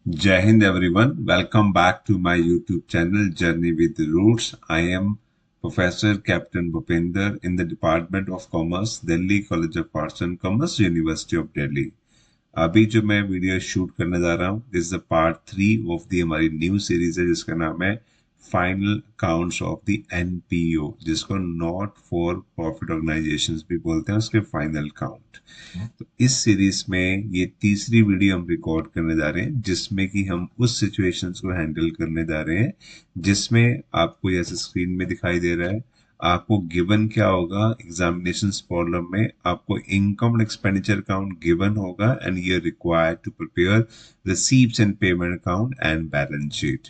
Jai Hind everyone. Welcome back to my YouTube channel Journey with Roots. I am Professor Captain Bhupinder in the Department of Commerce, Delhi College of Arts and Commerce, University of Delhi. अभी जो मैं video shoot करने जा रहा हूँ this is the part 3 of the हमारी new series है जिसका नाम है final counts of the NPO जिसको नॉट फॉर प्रॉफिट ऑर्गेनाइजेशंस भी बोलते हैं उसके फाइनल काउंट। तो इस सीरीज में ये तीसरी वीडियो हम रिकॉर्ड करने जा रहे हैं जिसमें कि हम उस सिचुएशंस को हैंडल करने जा रहे हैं जिसमें आपको जैसे स्क्रीन में दिखाई दे रहा है आपको गिवन क्या होगा एग्जामिनेशन प्रॉब्लम में आपको income and expenditure account given होगा and you are required to prepare receipts and payment account and balance sheet.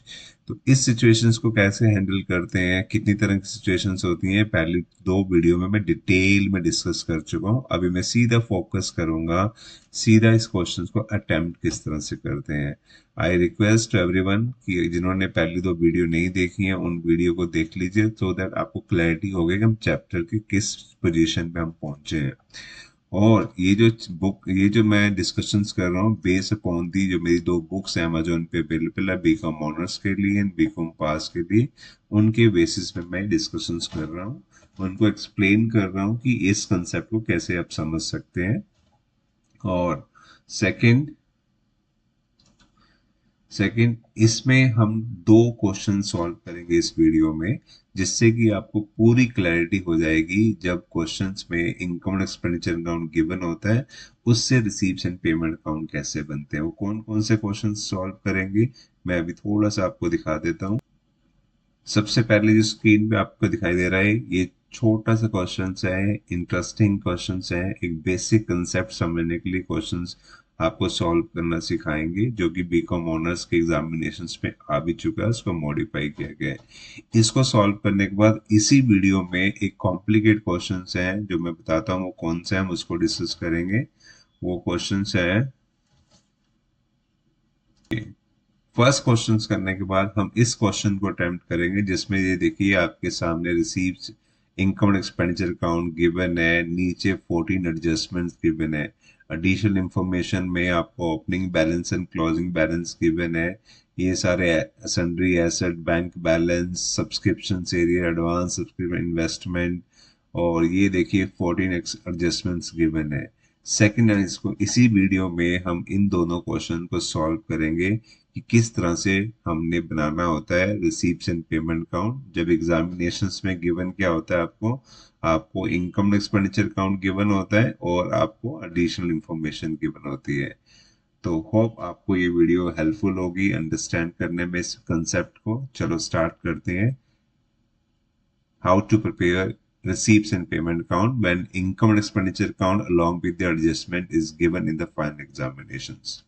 तो इस सिचुएशंस को कैसे हैंडल करते हैं कितनी तरह की सिचुएशंस होती हैं पहली 2 वीडियो में मैं डिटेल में डिस्कस कर चुका हूं। अभी मैं सीधा फोकस करूंगा सीधा इस क्वेश्चन को अटेम्प्ट किस तरह से करते हैं। आई रिक्वेस्ट एवरीवन कि जिन्होंने पहली 2 वीडियो नहीं देखी है उन वीडियो को देख लीजिए सो दैट आपको क्लैरिटी होगी कि हम चैप्टर के किस पोजीशन पे हम पहुंचे हैं। और ये जो मैं डिस्कशंस कर रहा हूँ बेस अपॉन दी जो मेरी 2 बुक्स अमेजोन पे अवेलेबल है बीकॉम ऑनर्स के लिए एंड बीकॉम पास के लिए उनके बेसिस पे मैं डिस्कशंस कर रहा हूँ उनको एक्सप्लेन कर रहा हूँ कि इस कंसेप्ट को कैसे आप समझ सकते हैं। और सेकंड सेकंड इसमें हम 2 क्वेश्चन सॉल्व करेंगे इस वीडियो में जिससे कि आपको पूरी क्लैरिटी हो जाएगी जब क्वेश्चंस में income and expenditure account given होता है उससे रिसीव्स एंड पेमेंट अकाउंट कैसे बनते हैं वो कौन कौन से क्वेश्चन सॉल्व करेंगे मैं अभी थोड़ा सा आपको दिखा देता हूँ। सबसे पहले जो स्क्रीन पे आपको दिखाई दे रहा है ये छोटा सा क्वेश्चन है इंटरेस्टिंग क्वेश्चन है एक बेसिक कंसेप्ट समझने के लिए क्वेश्चंस आपको सॉल्व करना सिखाएंगे जो कि बीकॉम ऑनर्स के एग्जामिनेशंस में आ भी चुका है उसको मॉडिफाई किया गया है। इसको सॉल्व करने के बाद इसी वीडियो में एक कॉम्प्लिकेट क्वेश्चन है जो मैं बताता हूँ वो कौन सा है हम उसको डिस्कस करेंगे। वो क्वेश्चन है फर्स्ट क्वेश्चन करने के बाद हम इस क्वेश्चन को अटेम्प्ट करेंगे जिसमें ये देखिए आपके सामने receives income expenditure account given है नीचे 14 एडजस्टमेंट्स गिवन है एडिशनल इंफॉर्मेशन में आपको opening balance and closing balance given है ये सारे sundry asset bank balance subscription area advance subscription investment और ये देखिए 14 एडजस्टमेंट्स गिवन है। सेकंड इसको इसी वीडियो में हम इन दोनों क्वेश्चन को सॉल्व करेंगे कि किस तरह से हमने बनाना होता है रिसीप्ट्स एंड पेमेंट अकाउंट जब एग्जामिनेशंस में गिवन क्या होता है आपको आपको इनकम एक्सपेंडिचर अकाउंट गिवन होता है और आपको एडिशनल इंफॉर्मेशन गिवन होती है। तो होप आपको ये वीडियो हेल्पफुल होगी अंडरस्टैंड करने में इस कंसेप्ट को। चलो स्टार्ट करते हैं। How to prepare receipts and payment account when income and expenditure account along with the adjustment is given in the final examinations।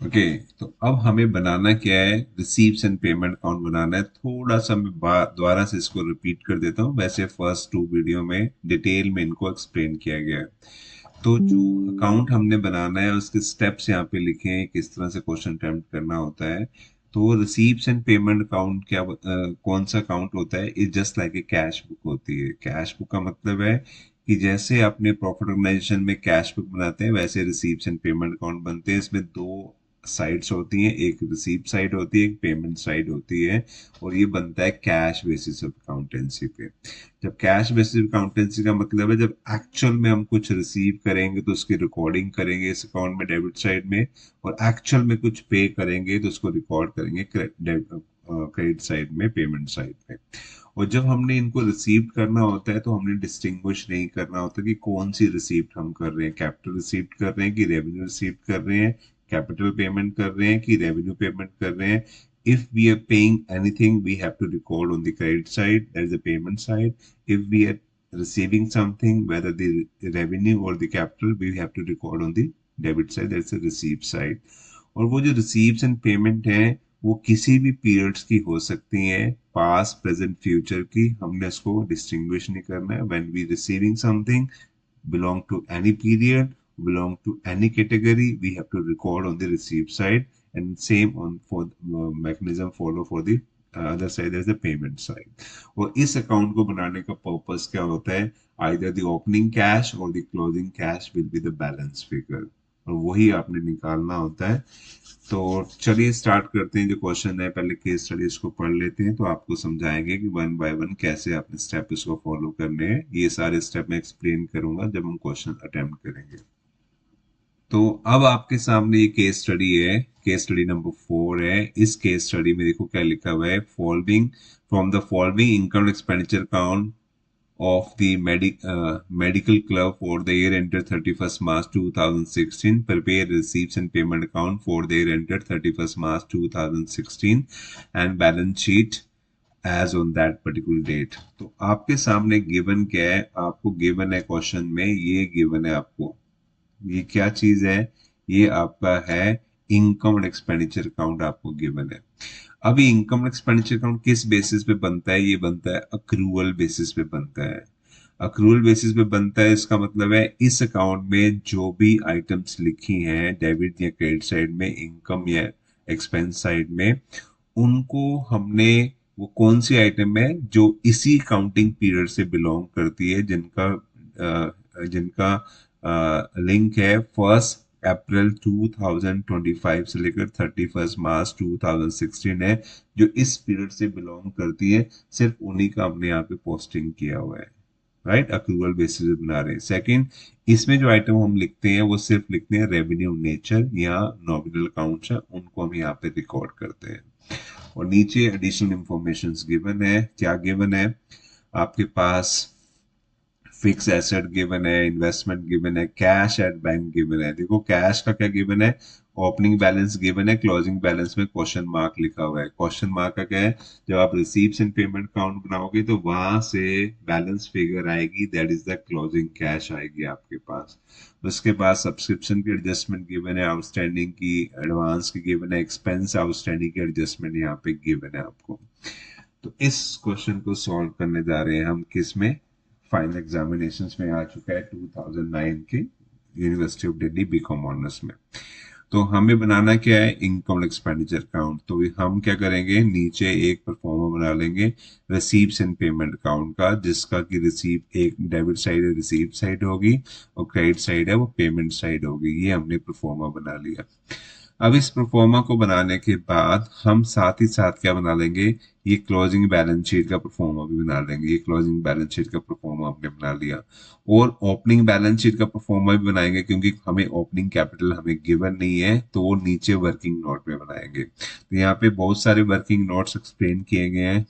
Okay तो अब हमें बनाना क्या है रिसीप्ट्स एंड पेमेंट अकाउंट बनाना है। थोड़ा सा मैं दोबारा से इसको रिपीट कर देता हूँ वैसे फर्स्ट 2 वीडियो में डिटेल में इनको एक्सप्लेन किया गया है। तो जो अकाउंट हमने बनाना है उसके स्टेप्स यहाँ पे लिखे हैं किस तरह से क्वेश्चन अटेम्प्ट करना होता है। तो रिसीप्ट्स एंड पेमेंट अकाउंट क्या कौन सा अकाउंट होता है is just like a cash book होती है। कैश बुक का मतलब है कि जैसे अपने प्रॉफिट ऑर्गेनाइजेशन में कैश बुक बनाते हैं वैसे रिसीप्ट्स एंड पेमेंट अकाउंट बनते हैं। इसमें 2 साइड्स होती हैं एक रिसीप्ट साइड होती है एक पेमेंट साइड होती है और ये बनता है कैश बेसिस ऑफ अकाउंटेंसी पे। जब कैश बेसिस अकाउंटेंसी का मतलब है जब एक्चुअल में हम कुछ रिसीव करेंगे तो उसकी रिकॉर्डिंग करेंगे इस अकाउंट में डेबिट साइड में और एक्चुअल में कुछ पे करेंगे तो उसको रिकॉर्ड करेंगे क्रेडिट साइड में पेमेंट साइड पे। और जब हमने इनको रिसीव करना होता है तो हमने डिस्टिंग्विश नहीं करना होता कि कौन सी रिसीप्ट हम कर रहे हैं कैपिटल रिसीप्ट कर रहे हैं कि रेवेन्यू रिसीप्ट कर रहे हैं कैपिटल पेमेंट कर रहे हैं कि रेवेन्यू पेमेंट कर रहे हैं। If we are paying anything, we have to record on the credit side, that is the payment side. If we are receiving something, whether the revenue or the capital, we have to record on the debit side, that's the receipt side. और वो जो receipts and payment है वो किसी भी periods की हो सकती हैं past, present, future की हमने उसको distinguish नहीं करना है। When we receiving something belong to any period, belong to any category, we have to record on the receipt side and same on for mechanism follow for the other side as the payment side। और इस account को बनाने का purpose क्या होता है either the opening cash or the closing cash will be the balance figure। और वही आपने निकालना होता है। तो चलिए स्टार्ट करते हैं। जो क्वेश्चन है पहले केस स्टडी इसको पढ़ लेते हैं, तो आपको समझाएंगे कि वन बाय वन कैसे आपने स्टेप इसको फॉलो करने हैं। ये सारे स्टेप मैं एक्सप्लेन करूंगा जब हम क्वेश्चन अटेम्प्ट करेंगे। तो अब आपके सामने ये केस स्टडी है, केस स्टडी नंबर 4 है। इस केस स्टडी में देखो क्या लिखा हुआ है, following from the following income expenditure account of the medical club for the year ended 31st March 2016. Prepare receipts and payment account for the year ended 31st March 2016 and balance sheet as on that particular date. तो आपके सामने given क्या है, आपको given है question में, ये given है आपको, ये क्या चीज है, ये आपका है इनकम एंड एक्सपेंडिचर अकाउंट आपको गिवन है। अभी इनकम एंड एक्सपेंडिचर अकाउंट किस बेसिस पे बनता है, ये बनता है अक्रूवल बेसिस पे बनता है। अक्रूवल बेसिस पे बनता है, इसका मतलब है इस अकाउंट में जो भी आइटम्स लिखी हैं डेबिट या क्रेडिट साइड में, इनकम या एक्सपेंस साइड में, उनको हमने, वो कौन सी आइटम है जो इसी काउंटिंग पीरियड से बिलोंग करती है, जिनका लिंक है 1 अप्रैल 2025 से लेकर 31 मार्च 2016 है, जो इस पीरियड से बिलोंग करती है, सिर्फ उन्हीं का हमने यहाँ पे पोस्टिंग किया हुआ है। राइट, अक्रूवल बेसिस पे बना रहे हैं। सेकंड, इसमें जो आइटम हम लिखते हैं वो सिर्फ लिखते हैं रेवेन्यू नेचर या नॉमिनल अकाउंट्स है, उनको हम यहाँ पे रिकॉर्ड करते हैं। और नीचे एडिशनल इंफॉर्मेशन गिवन है। क्या गिवन है आपके पास, फिक्स एसेट गिवन है, इन्वेस्टमेंट गिवन है, कैश एट बैंक गिवन है। देखो कैश का क्या गिवन है, ओपनिंग बैलेंस गिवन है, क्लोजिंग बैलेंस में क्वेश्चन मार्क लिखा हुआ है। क्वेश्चन मार्क का क्या है, जब आप रिसीव्स एंड पेमेंट अकाउंट बनाओगे तो वहां से बैलेंस फिगर आएगी, that is the closing cash आएगी आपके पास। उसके बाद सब्सक्रिप्शन की एडजस्टमेंट गिवन है, आउटस्टैंडिंग की, एडवांस की गिवन है, एक्सपेंस आउटस्टैंडिंग की एडजस्टमेंट यहाँ पे गिवन है आपको। तो इस क्वेश्चन को सॉल्व करने जा रहे हैं हम, किस में, फाइनल एग्जामिनेशंस में आ चुका है 2009 के University of Delhi BCom honours में। तो हमें बनाना क्या है, इनकम एक्सपेंडिचर अकाउंट। तो हम क्या करेंगे, नीचे एक परफॉर्मा बना लेंगे रिसीव्स एंड पेमेंट अकाउंट का, जिसका कि रिसीव एक डेबिट साइड है, रिसीव साइड होगी, और क्रेडिट साइड है वो पेमेंट साइड होगी। ये हमने परफॉर्मा बना लिया। अब इस प्रोफोमा को बनाने के बाद हम साथ ही साथ क्या बना लेंगे, ये क्लोजिंग बैलेंस शीट का प्रोफोमा भी बना लेंगे। ये क्लोजिंग बैलेंस शीट का प्रोफोमा हमने बना लिया, और ओपनिंग बैलेंस शीट का प्रोफोमा भी बनाएंगे, क्योंकि हमें ओपनिंग कैपिटल हमें गिवन नहीं है, तो वो नीचे वर्किंग नोट में बनाएंगे। तो यहाँ पे बहुत सारे वर्किंग नोट्स एक्सप्लेन किए गए हैं।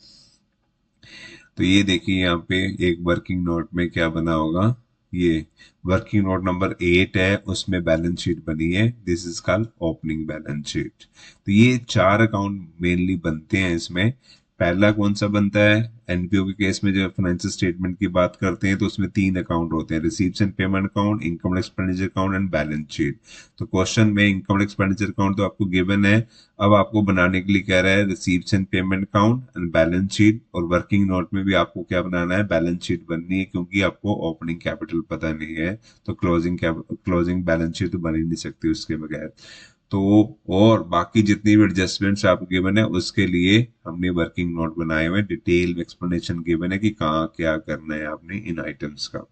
तो ये देखिए यहाँ पे एक वर्किंग नोट में क्या बना होगा, ये वर्किंग नोट नंबर 8 है, उसमें बैलेंस शीट बनी है, this is called opening balance sheet. तो ये 4 अकाउंट मेनली बनते हैं इसमें। पहला कौन सा बनता है, एनपीओ के केस में जब फाइनेंशियल स्टेटमेंट की बात करते हैं तो उसमें 3 अकाउंट होते हैं, receives and payment account, income expenditure account and balance sheet. तो क्वेश्चन में इनकम एक्सपेंडिचर अकाउंट तो आपको गिवन है, अब आपको बनाने के लिए कह रहा है receives and payment account and balance sheet, और वर्किंग नोट में भी आपको क्या बनाना है, बैलेंस शीट बननी है, क्योंकि आपको ओपनिंग कैपिटल पता नहीं है, तो क्लोजिंग बैलेंस शीट तो बन ही नहीं सकती उसके बगैर। तो और बाकी जितनी भी एडजस्टमेंट्स आपको गिवन है उसके लिए हमने वर्किंग नोट बनाए हुए, डिटेल एक्सप्लेनेशन गिवन है कि कहाँ क्या करना है आपने इन आइटम्स का।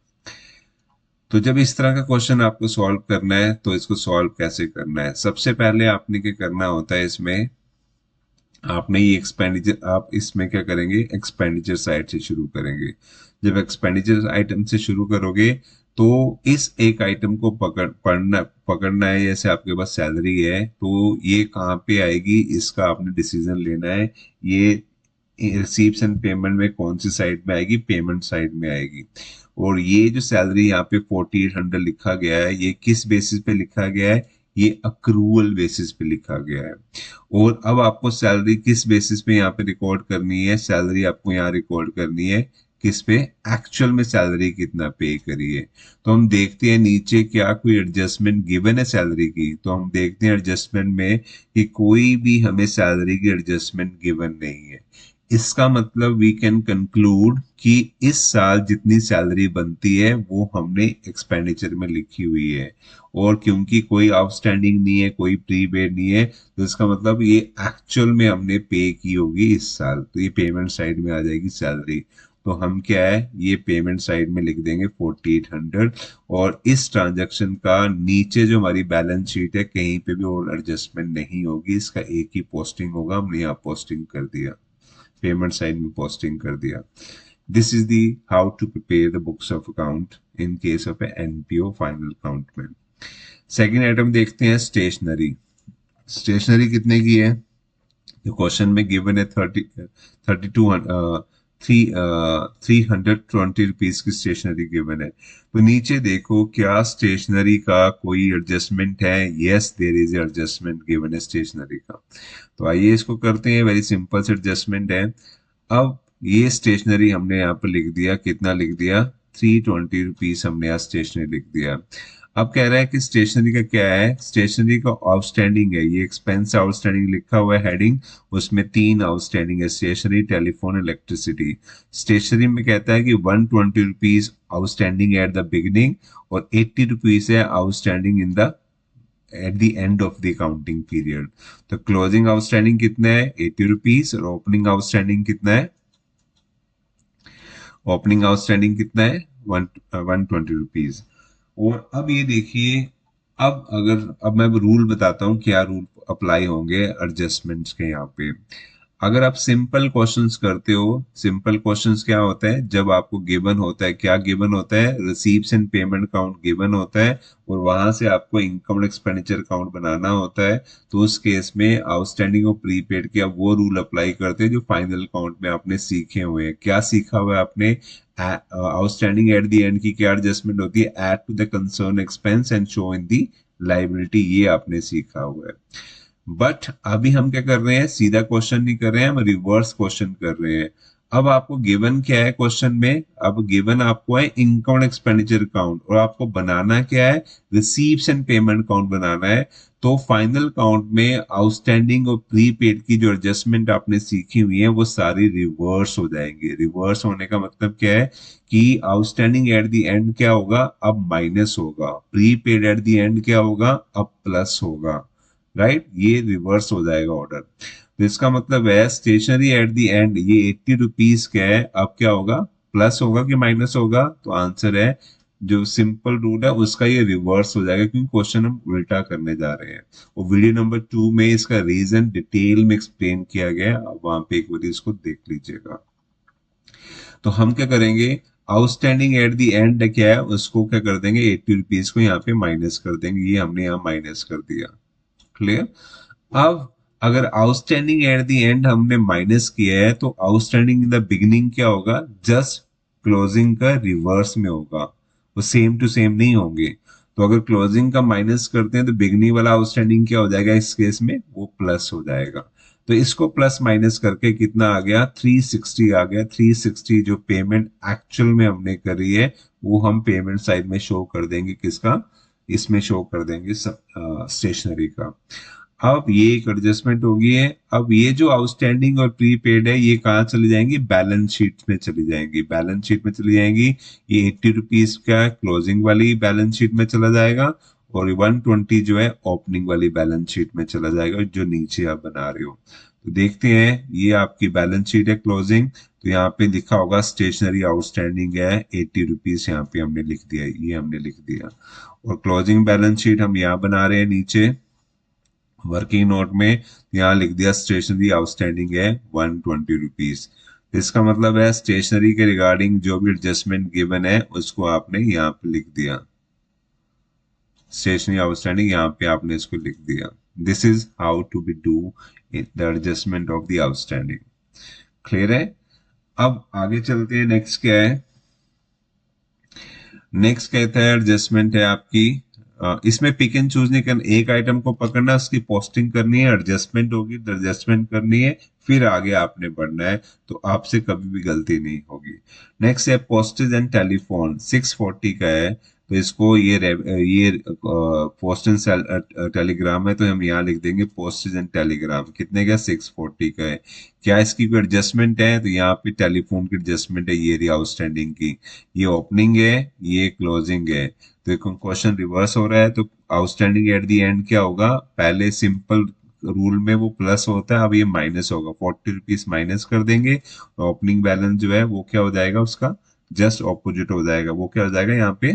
तो जब इस तरह का क्वेश्चन आपको सॉल्व करना है तो इसको सॉल्व कैसे करना है, सबसे पहले आपने क्या करना होता है, इसमें आपने ये एक्सपेंडिचर, आप इसमें क्या करेंगे, एक्सपेंडिचर साइड से शुरू करेंगे। जब एक्सपेंडिचर आइटम से शुरू करोगे तो इस एक आइटम को पकड़ना है, जैसे आपके पास सैलरी है तो ये कहाँ पे आएगी, इसका आपने डिसीजन लेना है। ये रिसीव्स एंड पेमेंट में कौन सी साइड में आएगी, पेमेंट साइड में आएगी। और ये जो सैलरी यहाँ पे 4800 लिखा गया है, ये किस बेसिस पे लिखा गया है, ये अक्रूवल बेसिस पे लिखा गया है। और अब आपको सैलरी किस बेसिस पे यहाँ पे रिकॉर्ड करनी है, सैलरी आपको यहाँ रिकॉर्ड करनी है किस पे, एक्चुअल में सैलरी कितना पे करी है। तो हम देखते हैं नीचे क्या कोई एडजस्टमेंट गिवन है सैलरी की, तो हम देखते हैं एडजस्टमेंट में कि कोई भी हमें सैलरी की एडजस्टमेंट गिवन नहीं है। इसका मतलब वी कैन कंक्लूड कि इस साल जितनी सैलरी बनती है वो हमने एक्सपेंडिचर में लिखी हुई है, और क्योंकि कोई आउटस्टैंडिंग नहीं है, कोई प्रीपेड नहीं है, तो इसका मतलब ये एक्चुअल में हमने पे की होगी इस साल, तो ये पेमेंट साइड में आ जाएगी सैलरी। तो हम क्या है ये पेमेंट साइड में लिख देंगे 4800, और इस ट्रांजैक्शन का नीचे जो हमारी बैलेंस शीट है कहीं पे भी और एडजस्टमेंट नहीं होगी, इसका एक ही पोस्टिंग होगा, हमने यहाँ पोस्टिंग कर दिया, पेमेंट साइड में पोस्टिंग कर दिया। This is the how to prepare the books of account in case of a NPO final account में। सेकेंड आइटम देखते हैं स्टेशनरी। स्टेशनरी कितने की है? तो क्वेश्चन में गिवन है 320 की स्टेशनरी गिवन है। तो नीचे देखो क्या स्टेशनरी का कोई एडजस्टमेंट है? Yes there is adjustment given है स्टेशनरी का। तो आइए इसको करते हैं, वेरी सिंपल से एडजस्टमेंट है। अब ये स्टेशनरी हमने यहाँ पर लिख दिया, कितना लिख दिया? 320 हमने यहाँ स्टेशनरी लिख दिया। अब कह रहा है कि स्टेशनरी का क्या है? स्टेशनरी का आउटस्टैंडिंग है, ये एक्सपेंस आउटस्टैंडिंग लिखा हुआ है हेडिंग, उसमें 3 आउटस्टैंडिंग है, स्टेशनरी, टेलीफोन, इलेक्ट्रिसिटी। स्टेशनरी में कहता है कि 120 rupees outstanding at the beginning और 80 रुपीज है outstanding in the at the end of the accounting period. तो क्लोजिंग आउटस्टैंडिंग कितना है? 80 रुपीज, और ओपनिंग आउटस्टैंडिंग कितना है? ओपनिंग आउटस्टैंडिंग कितना है? 120 रुपीज। और अब ये देखिए, अब मैं रूल बताता हूँ क्या रूल अप्लाई होंगे एडजस्टमेंट्स के यहाँ पे। अगर आप सिंपल क्वेश्चंस करते हो, सिंपल क्वेश्चंस क्या होता है? जब आपको गिवन होता है, क्या गिवन होता है? Receives and payment account given होता है, और वहां से आपको इनकम एंड एक्सपेंडिचर अकाउंट बनाना होता है। तो उस केस में आउटस्टैंडिंग और प्रीपेड के आप वो रूल अप्लाई करते हैं जो फाइनल अकाउंट में आपने सीखे हुए हैं। क्या सीखा हुआ है आपने? आउटस्टैंडिंग एट द एंड की क्या एडजस्टमेंट होती है? Add to the concern expense and show in the liability, ये आपने सीखा हुआ है। बट अभी हम क्या कर रहे हैं? सीधा क्वेश्चन नहीं कर रहे हैं, हम रिवर्स क्वेश्चन कर रहे हैं। अब आपको गिवन क्या है क्वेश्चन में? अब गिवन आपको है इनकम एक्सपेंडिचर अकाउंट, और आपको बनाना क्या है? रिसीव्स एंड पेमेंट अकाउंट बनाना है। तो फाइनल अकाउंट में आउटस्टैंडिंग और प्रीपेड की जो एडजस्टमेंट आपने सीखी हुई है वो सारी रिवर्स हो जाएंगे। रिवर्स होने का मतलब क्या है कि आउटस्टैंडिंग एट द एंड क्या होगा? अब माइनस होगा, प्रीपेड एट द एंड क्या होगा? अब प्लस होगा, राइट? ये रिवर्स हो जाएगा ऑर्डर। तो इसका मतलब है स्टेशनरी एट द एंड ये 80 रुपीज क्या है? अब क्या होगा? प्लस होगा कि माइनस होगा? तो आंसर है जो सिंपल रूल है उसका ये रिवर्स हो जाएगा, क्योंकि क्वेश्चन हम उल्टा करने जा रहे हैं। और वीडियो नंबर 2 में इसका रीजन डिटेल में एक्सप्लेन किया गया है, अब वहां पे एक बार इसको देख लीजिएगा। तो हम क्या करेंगे? आउटस्टैंडिंग एट द एंड क्या है उसको क्या कर देंगे? 80 रुपीज को यहाँ पे माइनस कर देंगे, ये हमने यहाँ माइनस कर दिया। क्लियर? अब अगर आउटस्टैंडिंग एट द एंड हमने माइनस किया है तो आउटस्टैंडिंग इन द बिगिनिंग क्या होगा? जस्ट क्लोजिंग का रिवर्स में होगा, वो सेम टू सेम नहीं होंगे। तो अगर क्लोजिंग का माइनस करते हैं तो बिगनिंग वाला आउटस्टैंडिंग क्या हो जाएगा? इस केस में वो प्लस हो जाएगा। तो इसको प्लस माइनस करके कितना आ गया? 360 आ गया। 360 जो पेमेंट एक्चुअल में हमने करी है वो हम पेमेंट साइड में शो कर देंगे। किसका? इसमें शो कर देंगे स्टेशनरी का। अब ये एक एडजस्टमेंट होगी है। अब ये जो आउटस्टैंडिंग और प्रीपेड है ये कहाँ चली जाएंगी? बैलेंस शीट में चली जाएंगी, बैलेंस शीट में चली जाएंगी। ये 80 रुपीज का क्लोजिंग वाली बैलेंस शीट में चला जाएगा, और 120 जो है ओपनिंग वाली बैलेंस शीट में चला जाएगा, जो नीचे आप बना रहे हो। तो देखते हैं, ये आपकी बैलेंस शीट है क्लोजिंग। तो यहाँ पे लिखा होगा स्टेशनरी आउटस्टैंडिंग है 80 रुपीज, यहाँ पे हमने लिख दिया, ये हमने लिख दिया। और क्लोजिंग बैलेंस शीट हम यहाँ बना रहे हैं नीचे वर्किंग नोट में, यहाँ लिख दिया स्टेशनरी आउटस्टैंडिंग है 120 रुपीज। इसका मतलब है स्टेशनरी के रिगार्डिंग जो भी एडजस्टमेंट गिवन है उसको आपने यहाँ पे लिख दिया, स्टेशनरी आउटस्टैंडिंग यहाँ पे आपने इसको लिख दिया। This is how to be do the adjustment of the outstanding. Clear है? अब आगे चलते हैं, नेक्स्ट क्या है? नेक्स्ट कहता है एडजस्टमेंट है आपकी, इसमें पिक एंड चूज नहीं करना, एक आइटम को पकड़ना, उसकी पोस्टिंग करनी है, एडजस्टमेंट होगी, एडजस्टमेंट करनी है, फिर आगे आपने बढ़ना है, तो आपसे कभी भी गलती नहीं होगी। नेक्स्ट है पोस्टेज एंड टेलीफोन, 640 का है। तो इसको ये पोस्ट एंड टेलीग्राम है, तो हम यहाँ लिख देंगे पोस्टेज एंड टेलीग्राम। कितने का? 640 का है। क्या इसकी कोई एडजस्टमेंट है? तो यहाँ पे टेलीफोन की एडजस्टमेंट है, ये रही आउटस्टैंडिंग की, ये ओपनिंग है, ये क्लोजिंग है। तो क्वेश्चन रिवर्स हो रहा है, तो आउटस्टैंडिंग एट द एंड क्या होगा? पहले सिंपल रूल में वो प्लस होता है, अब ये माइनस होगा, 40 रुपीज माइनस कर देंगे, और ओपनिंग बैलेंस जो है वो क्या हो जाएगा, उसका जस्ट ऑपोजिट हो जाएगा, वो क्या हो जाएगा यहाँ पे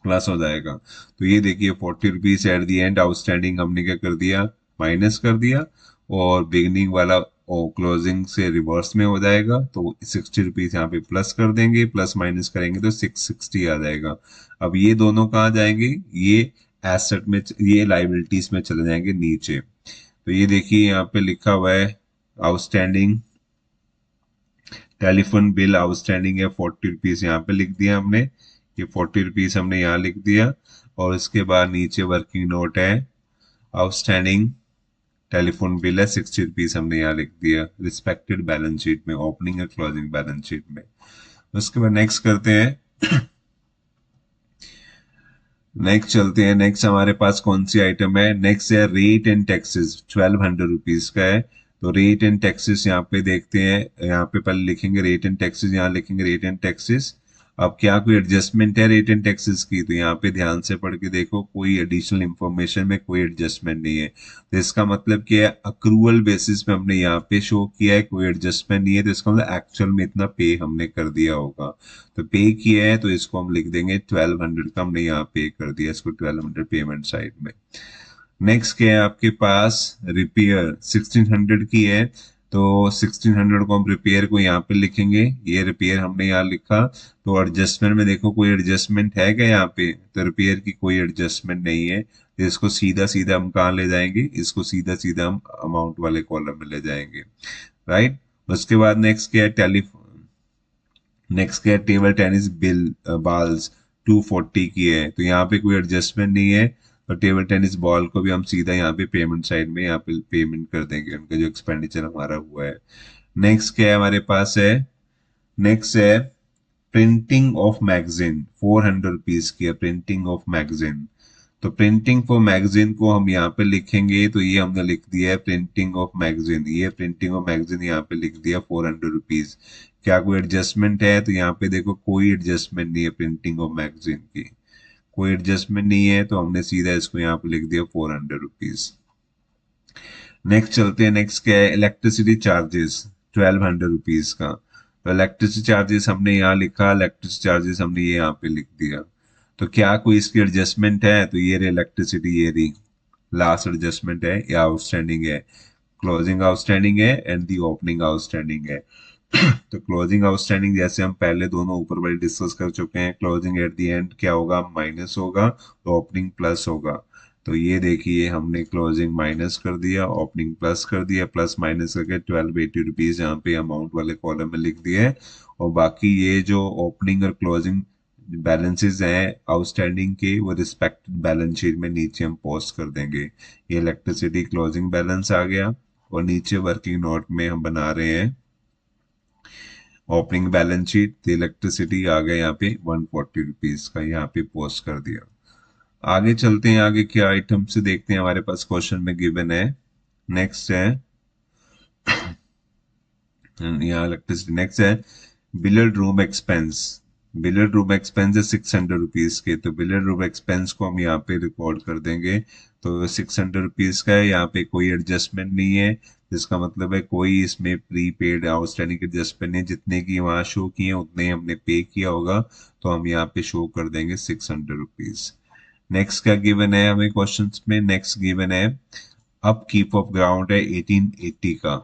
प्लस हो जाएगा। तो ये देखिए 40 rupees at the and outstanding हमने क्या कर दिया, माइनस कर दिया, और बिगनिंग वाला और क्लोजिंग से रिवर्स में हो जाएगा, तो 60 रुपीज यहाँ पे प्लस कर देंगे, प्लस माइनस करेंगे तो 660 आ जाएगा। अब ये दोनों कहाँ जाएंगे, ये एसेट में, ये लाइबिलिटीज में चले जाएंगे नीचे। तो ये देखिए यहाँ पे लिखा हुआ है आउटस्टैंडिंग टेलीफोन बिल आउटस्टैंडिंग है 40 रुपीज, यहाँ पे लिख दिया हमने, ये 40 रुपीज हमने यहाँ लिख दिया, और इसके बाद नीचे वर्किंग नोट है आउटस्टैंडिंग टेलीफोन बिल है 60 रुपीज, हमने यहाँ लिख दिया रिस्पेक्टेड बैलेंस शीट में, ओपनिंग और क्लोजिंग बैलेंस शीट में। उसके बाद नेक्स्ट करते हैं, नेक्स्ट चलते हैं, नेक्स्ट हमारे पास कौन सी आइटम है, नेक्स्ट है रेट एंड टैक्सेस, 1200 रुपीज का है। तो रेट एंड टैक्सेस यहाँ पे देखते हैं, यहाँ पे पहले लिखेंगे रेट एंड टैक्सेस, यहाँ लिखेंगे रेट एंड टैक्सेस। अब क्या कोई एडजस्टमेंट है रेट एंड टैक्सेस की, तो यहाँ पे ध्यान से पढ़ के देखो, कोई एडिशनल इंफॉर्मेशन में कोई एडजस्टमेंट नहीं है, तो इसका मतलब क्या है, अक्रूवल बेसिस पे हमने यहाँ पे शो किया है, कोई एडजस्टमेंट नहीं है, तो इसका मतलब एक्चुअल में इतना पे हमने कर दिया होगा। तो पे किया है तो इसको हम लिख देंगे 1200 का, हमने यहाँ पे कर दिया इसको 1200 पेमेंट साइड में। नेक्स्ट क्या है आपके पास, रिपेयर 1600 की है, तो 1600 को हम रिपेयर को यहाँ पे लिखेंगे, ये रिपेयर हमने यहाँ लिखा। तो एडजस्टमेंट में देखो कोई एडजस्टमेंट है क्या यहाँ पे, तो रिपेयर की कोई एडजस्टमेंट नहीं है, तो इसको सीधा सीधा हम कहाँ ले जाएंगे, इसको सीधा सीधा हम अमाउंट वाले कॉलम में ले जाएंगे, राइट। उसके बाद नेक्स्ट क्या है, टेलीफोन, नेक्स्ट क्या है, टेबल टेनिस बिल बॉल्स 240 की है, तो यहाँ पे कोई एडजस्टमेंट नहीं है, तो टेबल टेनिस बॉल को भी हम सीधा यहाँ पे पेमेंट साइड में यहाँ पे पेमेंट कर देंगे, उनका जो एक्सपेंडिचर हमारा हुआ है। नेक्स्ट क्या है हमारे पास है, नेक्स्ट है प्रिंटिंग ऑफ मैगजीन, 400 रुपीज की है प्रिंटिंग ऑफ मैगजीन। तो प्रिंटिंग फॉर मैगजीन को हम यहाँ पे लिखेंगे, तो ये हमने लिख दिया है प्रिंटिंग ऑफ मैगजीन, ये प्रिंटिंग ऑफ मैगजीन यहाँ पे लिख दिया 400 रुपीज। क्या कोई एडजस्टमेंट है, तो यहाँ पे देखो कोई एडजस्टमेंट नहीं है प्रिंटिंग ऑफ मैगजीन की, कोई एडजस्टमेंट नहीं है, तो हमने सीधा इसको यहाँ पे लिख दिया 400 रुपीज। नेक्स्ट चलते हैं, नेक्स्ट क्या है, इलेक्ट्रिसिटी चार्जेस 1200 रुपीज का। तो इलेक्ट्रिसिटी चार्जेस हमने यहाँ लिखा, इलेक्ट्रिसिटी चार्जेस हमने ये यहाँ पे लिख दिया। तो क्या कोई इसकी एडजस्टमेंट है, तो ये रही इलेक्ट्रिसिटी, ये रही लास्ट एडजस्टमेंट है, या आउटस्टैंडिंग है, क्लोजिंग आउटस्टैंडिंग है एंड दी ओपनिंग आउटस्टैंडिंग है। तो क्लोजिंग आउटस्टैंडिंग जैसे हम पहले दोनों ऊपर वाले डिस्कस कर चुके हैं, क्लोजिंग एट दी एंड क्या होगा, माइनस होगा, तो ओपनिंग प्लस होगा। तो ये देखिए हमने क्लोजिंग माइनस कर दिया, ओपनिंग प्लस कर दिया, प्लस माइनस करके 1280 रुपीज यहाँ पे अमाउंट वाले कॉलम में लिख दिए है। और बाकी ये जो ओपनिंग और क्लोजिंग बैलेंसेस हैं आउटस्टैंडिंग के, वो रिस्पेक्टेड बैलेंस शीट में नीचे हम पोस्ट कर देंगे। ये इलेक्ट्रिसिटी क्लोजिंग बैलेंस आ गया, और नीचे वर्किंग नोट में हम बना रहे हैं ओपनिंग बैलेंस शीट, तो इलेक्ट्रिसिटी आ गया यहाँ पे 140 रुपीज का, यहाँ पे पोस्ट कर दिया। आगे चलते हैं, आगे क्या आइटम से देखते हैं, हमारे पास क्वेश्चन में गिवन है। नेक्स्ट है यहाँ इलेक्ट्रिसिटी, नेक्स्ट है billiard room expense, billiard room expense है 600 रुपीज के, तो बिलियर्ड रूम एक्सपेंस को हम यहाँ पे रिकॉर्ड कर देंगे। तो 600 रुपीज का है, यहाँ पे कोई एडजस्टमेंट नहीं है, जिसका मतलब है कोई इसमें प्रीपेड आउटस्टैंडिंग एडजस्टमेंट नहीं, जितने की वहां शो किए उतने ही हमने पे किया होगा, तो हम यहाँ पे शो कर देंगे 600 रुपीज। नेक्स्ट क्या गिवन है हमें क्वेश्चंस में, नेक्स्ट गिवन है अप कीप ऑफ ग्राउंड है 1880 का।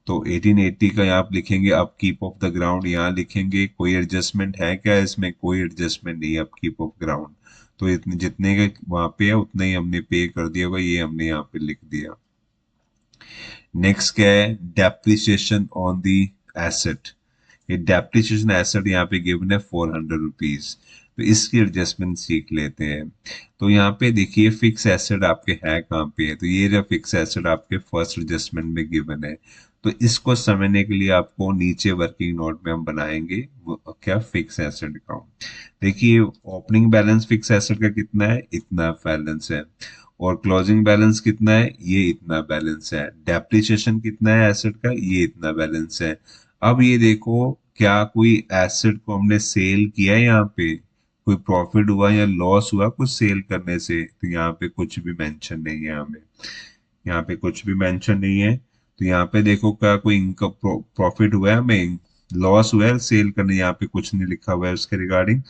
तो 1880 का यहाँ आप लिखेंगे up keep of the ground, यहाँ लिखेंगे, कोई एडजस्टमेंट है क्या इसमें, कोई एडजस्टमेंट नहीं है अप कीप ऑफ ग्राउंड, तो इतने जितने के वहां पे है उतने ही हमने पे कर दिया होगा, ये हमने यहाँ पे लिख दिया। नेक्स्ट क्या है, डेप्रिसिएशन ऑन दी एसेट, ये डेप्रिसिएशन एसेट यहाँ पे गिवन है 400 रुपीज, तो इसकी एडजस्टमेंट सीख लेते हैं। तो यहाँ पे देखिए फिक्स एसेट आपके है कहाँ पे है, तो ये जो फिक्स एसेट आपके फर्स्ट एडजस्टमेंट में गिवन है, तो इसको समझने के लिए आपको नीचे वर्किंग नोट में हम बनाएंगे वो क्या, फिक्स एसेट अकाउंट। देखिए ओपनिंग बैलेंस फिक्स एसेट का कितना है, इतना बैलेंस है, और क्लोजिंग बैलेंस कितना है, ये इतना बैलेंस है, डेप्रिसिएशन कितना है एसेट का, ये इतना बैलेंस है। अब ये देखो क्या कोई एसेट को हमने सेल किया है, यहाँ पे कोई प्रॉफिट हुआ या लॉस हुआ कुछ सेल करने से, तो यहाँ पे कुछ भी मेंशन नहीं है हमें, यहाँ पे कुछ भी मेंशन नहीं है। तो यहाँ पे देखो क्या कोई इनकम प्रॉफिट हुआ है हमें, लॉस हुआ है सेल करने, यहाँ पे कुछ नहीं लिखा हुआ है उसके रिगार्डिंग।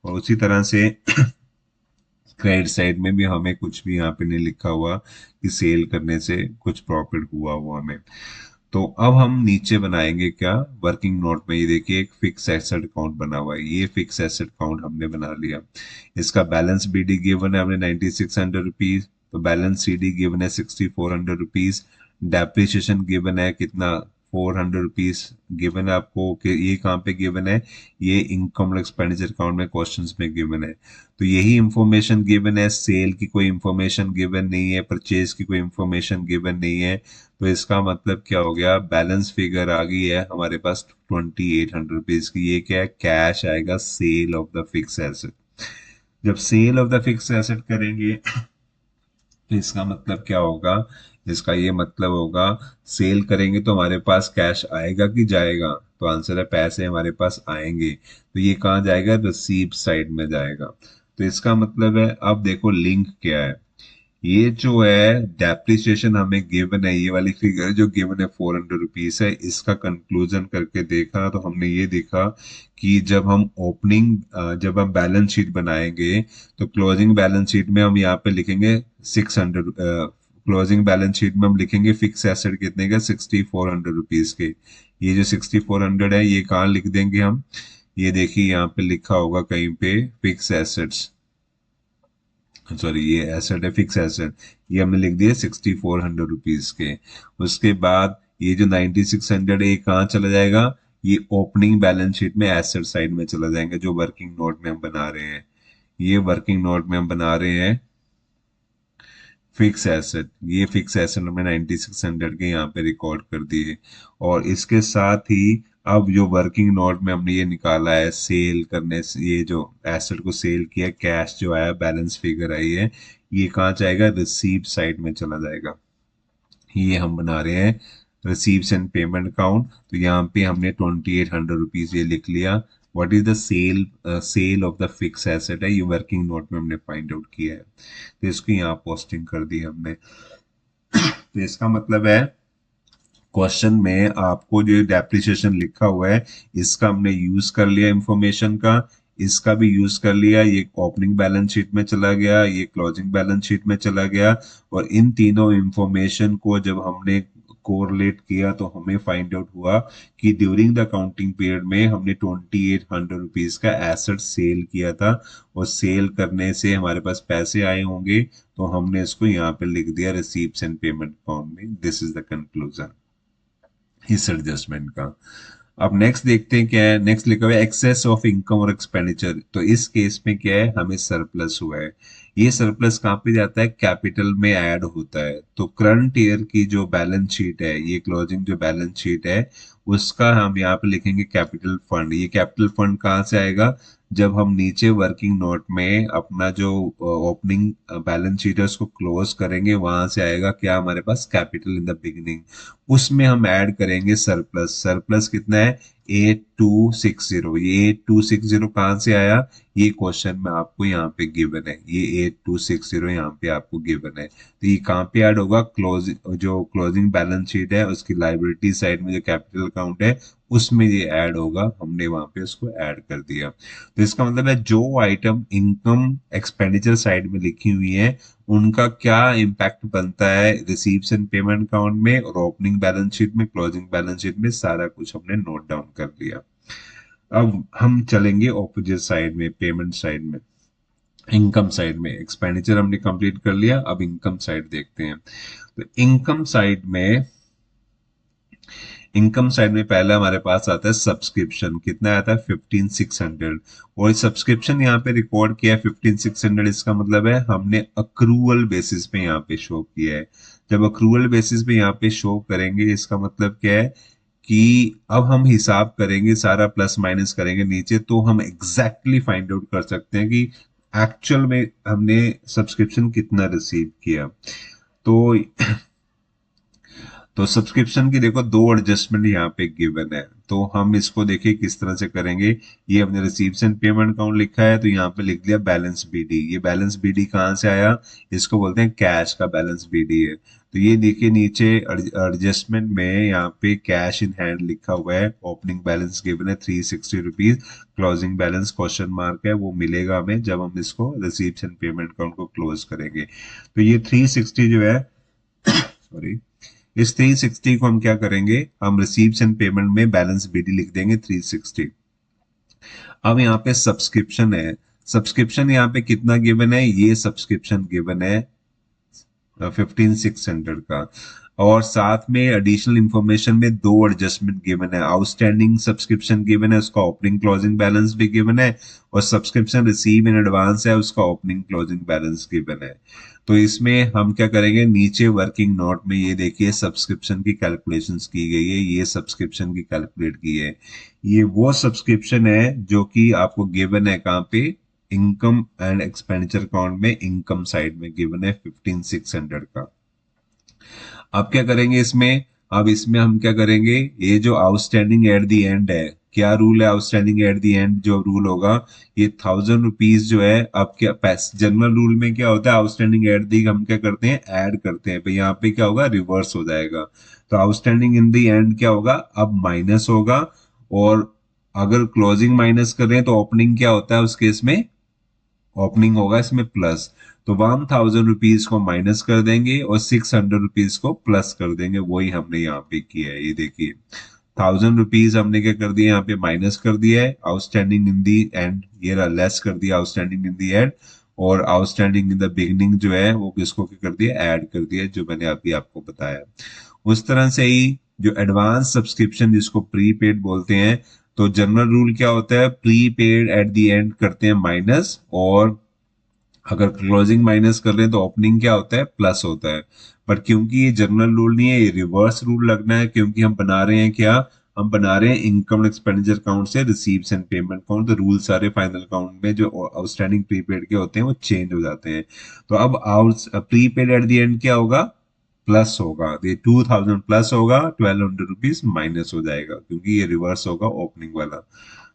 और उसी तरह से क्रेडिट साइड में भी हमें कुछ भी यहाँ पे नहीं लिखा हुआ कि सेल करने से कुछ प्रॉफिट हुआ हुआ हमें। तो अब हम नीचे बनाएंगे क्या, वर्किंग नोट में ये देखिए एक फिक्स एसेट अकाउंट बना हुआ है, ये फिक्स एसेट अकाउंट हमने बना लिया। इसका बैलेंस बीडी गिवन है हमने 9600 रुपीज, तो बैलेंस सीडी गिवन है 6400 रुपीज, डेप्रिसिएशन गिवन है कितना 400 रुपीज गिवन है आपको कि ये कहाँ पे गिवन है, ये इनकम एक्सपेंडिचर अकाउंट में क्वेश्चंस में गिवन है। तो यही इंफॉर्मेशन गिवन है, सेल की कोई इंफॉर्मेशन गिवन नहीं है, परचेज की कोई इंफॉर्मेशन गिवन नहीं है। तो इसका मतलब क्या हो गया, बैलेंस फिगर आ गई है हमारे पास 2800 रुपीज की। ये क्या है, कैश आएगा sale of the fix asset. जब sale of the fix asset करेंगे तो इसका मतलब क्या होगा, इसका ये मतलब होगा सेल करेंगे तो हमारे पास कैश आएगा कि जाएगा, तो आंसर है पैसे हमारे पास आएंगे। तो ये कहाँ जाएगा, रिसीव साइड में जाएगा। तो इसका मतलब है, अब देखो लिंक क्या है, ये जो है डेप्रिसिएशन हमें गिवन है, ये वाली फिगर जो गिवन है 400 रुपीज है, इसका कंक्लूजन करके देखा तो हमने ये देखा कि जब हम बैलेंस शीट बनाएंगे तो क्लोजिंग बैलेंस शीट में हम यहाँ पे लिखेंगे 600, क्लोजिंग बैलेंस शीट में हम लिखेंगे फिक्स एसेट कितने का, 6400 रुपीज के। ये जो 6400 है ये कहाँ लिख देंगे हम, ये देखिए यहाँ पे लिखा होगा कहीं पे फिक्स एसेट्स, सॉरी ये एसेट है फिक्स एसेट, ये हमने लिख दिया 6400 रुपीज के। उसके बाद ये जो 9600 है ये कहाँ चला जाएगा, ये ओपनिंग बैलेंस शीट में एसेट साइड में चला जाएगा, जो वर्किंग नोट में हम बना रहे हैं। ये वर्किंग नोट में हम बना रहे हैं फिक्स एसेट, ये फिक्स एसेट हमने 9600 के यहाँ पे रिकॉर्ड कर दिए। और इसके साथ ही अब जो वर्किंग नोट में हमने ये निकाला है सेल करने से, ये जो एसेट को सेल किया, कैश जो आया, बैलेंस फिगर आई है, ये कहाँ जाएगा, रिसीव साइड में चला जाएगा। ये हम बना रहे हैं रिसीव्स एंड पेमेंट अकाउंट। तो यहाँ पे हमने 2800 रुपीज ये लिख लिया। What is the sale of the fix asset है, ये वर्किंग नोट में हमने फाइंड आउट किया है, तो इसको यहाँ पोस्टिंग कर दी हमने। तो इसका मतलब है क्वेश्चन में आपको जो डेप्रिसिएशन लिखा हुआ है इसका हमने यूज कर लिया इंफॉर्मेशन का, इसका भी यूज कर लिया, ये ओपनिंग बैलेंस शीट में चला गया, ये क्लोजिंग बैलेंस शीट में चला गया। और इन तीनों इंफॉर्मेशन को जब हमने कोरिलेट किया तो हमें फाइंड आउट हुआ कि ड्यूरिंग द अकाउंटिंग पीरियड में हमने 2800 रुपीज का एसेट सेल किया था, और सेल करने से हमारे पास पैसे आए होंगे, तो हमने इसको यहाँ पे लिख दिया रिसीप्ट्स एंड पेमेंट अकाउंट में। दिस इज द कंक्लूजन इस एडजस्टमेंट का। अब नेक्स्ट देखते हैं क्या है, नेक्स्ट लिखा हुआ है एक्सेस ऑफ इनकम और एक्सपेंडिचर। तो इस केस में क्या है, हमें सरप्लस हुआ है। ये सरप्लस कहाँ पे जाता है, कैपिटल में ऐड होता है। तो करंट ईयर की जो बैलेंस शीट है, ये क्लोजिंग जो बैलेंस शीट है, उसका हम यहाँ पे लिखेंगे कैपिटल फंड। ये कैपिटल फंड कहाँ से आएगा, जब हम नीचे वर्किंग नोट में अपना जो ओपनिंग बैलेंस शीट है उसको क्लोज करेंगे, वहां से आएगा क्या हमारे पास, कैपिटल इन द बिगिनिंग। उसमें हम ऐड करेंगे सरप्लस। सरप्लस कितना है, 8260। ये 8260 कहाँ से आया, ये क्वेश्चन में आपको यहाँ पे गिवन है, ये 8260 यहाँ पे आपको गिवन है। तो ये कहाँ पे ऐड होगा, जो क्लोजिंग बैलेंस शीट है उसकी लाइबिलिटी साइड में जो कैपिटल अकाउंट है उसमें ये ऐड होगा, हमने वहां पे उसको ऐड कर दिया। तो इसका मतलब है जो आइटम इनकम एक्सपेंडिचर साइड में लिखी हुई है उनका क्या इम्पैक्ट बनता है रिसीव्स एंड पेमेंट अकाउंट में और ओपनिंग बैलेंस शीट में, क्लोजिंग बैलेंस शीट में, सारा कुछ हमने नोट डाउन कर लिया। अब हम चलेंगे ऑपोजिट साइड में, पेमेंट साइड में, इनकम साइड में। एक्सपेंडिचर हमने कंप्लीट कर लिया, अब इनकम साइड देखते हैं। तो इनकम साइड में पहले हमारे पास आता है सब्सक्रिप्शन, कितना आता है 15600। और सब्सक्रिप्शन यहाँ पे रिकॉर्ड किया है 15600, इसका मतलब है हमने अक्रूवल बेसिस पे यहाँ पे शो किया है। जब अक्रूवल बेसिस पे यहाँ पे शो करेंगे इसका मतलब क्या है कि अब हम हिसाब करेंगे, सारा प्लस माइनस करेंगे नीचे, तो हम एग्जैक्टली फाइंड आउट कर सकते हैं कि एक्चुअल में हमने सब्सक्रिप्शन कितना रिसीव किया। तो सब्सक्रिप्शन की देखो दो एडजस्टमेंट यहाँ पे गिवन है, तो हम इसको देखिए किस तरह से करेंगे। ये हमने रिसीव्स एंड पेमेंट अकाउंट लिखा है, तो यहाँ पे लिख दिया बैलेंस बीडी। ये बैलेंस बीडी कहाँ से आया, इसको बोलते हैं कैश का बैलेंस बीडी है। तो ये देखिए नीचे एडजस्टमेंट में यहाँ पे कैश इन हैंड लिखा हुआ है, ओपनिंग बैलेंस गिवन है 360 rupees, closing balance question mark है, वो मिलेगा हमें जब हम इसको रिसीप्ट एंड पेमेंट अकाउंट को क्लोज करेंगे। तो ये 360 जो है, सॉरी, इस 360 को हम क्या करेंगे, हम रिसीप्ट एंड पेमेंट में बैलेंस बीडी लिख देंगे 360। अब यहाँ पे सब्सक्रिप्शन है, सब्सक्रिप्शन यहाँ पे कितना गिवन है, ये सब्सक्रिप्शन गिवन है 15,600 का, और साथ में एडिशनल इंफॉर्मेशन में दो एडजस्टमेंट गिवन है, आउटस्टैंडिंग सब्सक्रिप्शन गिवन है, उसका ओपनिंग क्लोजिंग बैलेंस भी गिवन है, और सब्सक्रिप्शन रिसीव इन एडवांस है, उसका ओपनिंग क्लोजिंग बैलेंस गिवन है। तो इसमें हम क्या करेंगे, नीचे वर्किंग नोट में ये देखिए सब्सक्रिप्शन की कैलकुलेशंस की गई है, ये सब्सक्रिप्शन की कैलकुलेट की है, ये वो सब्सक्रिप्शन है जो कि आपको गिवन है कहाँ पे, इनकम एंड एक्सपेंडिचर अकाउंट में इनकम साइड में गिवन है 15,600 का। अब क्या करेंगे इसमें, अब इसमें हम क्या करेंगे, ये जो आउटस्टैंडिंग एट द एंड है, क्या रूल है आउटस्टैंडिंग एट द एंड, जो रूल होगा ये 1,000 रुपीज जो है, अब क्या पैस जनरल रूल में क्या होता है, आउटस्टैंडिंग एट दी हम क्या करते हैं, ऐड करते हैं, तो यहाँ पे क्या होगा, रिवर्स हो जाएगा। तो आउटस्टैंडिंग इन द एंड क्या होगा, अब माइनस होगा, और अगर क्लोजिंग माइनस कर रहे हैं तो ओपनिंग क्या होता है उस केस में, ओपनिंग होगा इसमें प्लस। तो 1,000 रुपीज को माइनस कर देंगे और 600 रुपीज को प्लस कर देंगे, वही हमने यहाँ पे किया है। ये देखिए 1,000 रुपीज हमने क्या कर दिया, यहाँ पे माइनस कर दिया है, आउटस्टैंडिंग इन दी एंड ये लेस कर दिया आउटस्टैंडिंग इन दी एंड, और आउटस्टैंडिंग इन द बिगनिंग जो है वो किसको क्या कर दिया, ऐड कर दिया, जो मैंने अभी आपको बताया। उस तरह से ही जो एडवांस सब्सक्रिप्शन जिसको प्रीपेड बोलते हैं, तो जनरल रूल क्या होता है, प्रीपेड एट द एंड करते हैं माइनस, और अगर क्लोजिंग माइनस कर रहे हैं तो ओपनिंग क्या होता है, प्लस होता है। बट क्योंकि ये जनरल रूल नहीं है, ये रिवर्स रूल लगना है, क्योंकि हम बना रहे हैं क्या, हम बना रहे हैं इनकम एक्सपेंडिचर अकाउंट से रिसीव्स एंड पेमेंट अकाउंट, तो रूल सारे फाइनल अकाउंट में जो आउटस्टैंडिंग प्रीपेड के होते हैं वो चेंज हो जाते हैं। तो अब out prepaid at the end क्या होगा, प्लस होगा, ये 2,000 प्लस होगा, 1,200 रुपीज माइनस हो जाएगा, क्योंकि ये रिवर्स होगा ओपनिंग वाला।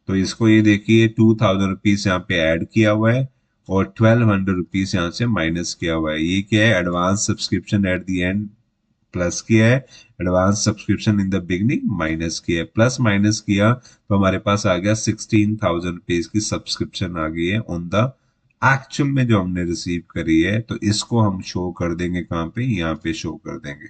तो इसको ये देखिए 2,000 रुपीज यहाँ पे ऐड किया हुआ है, और 1,200 रुपीज यहाँ से माइनस किया हुआ है। ये क्या है, advance subscription at the end plus किया है, advance subscription in the beginning minus किया है, प्लस माइनस किया तो हमारे पास आ गया 16,000 रुपीज की सब्सक्रिप्शन आ गई है ऑन द एक्चुअल में जो हमने रिसीव करी है। तो इसको हम शो कर देंगे कहाँ पे, यहाँ पे शो कर देंगे,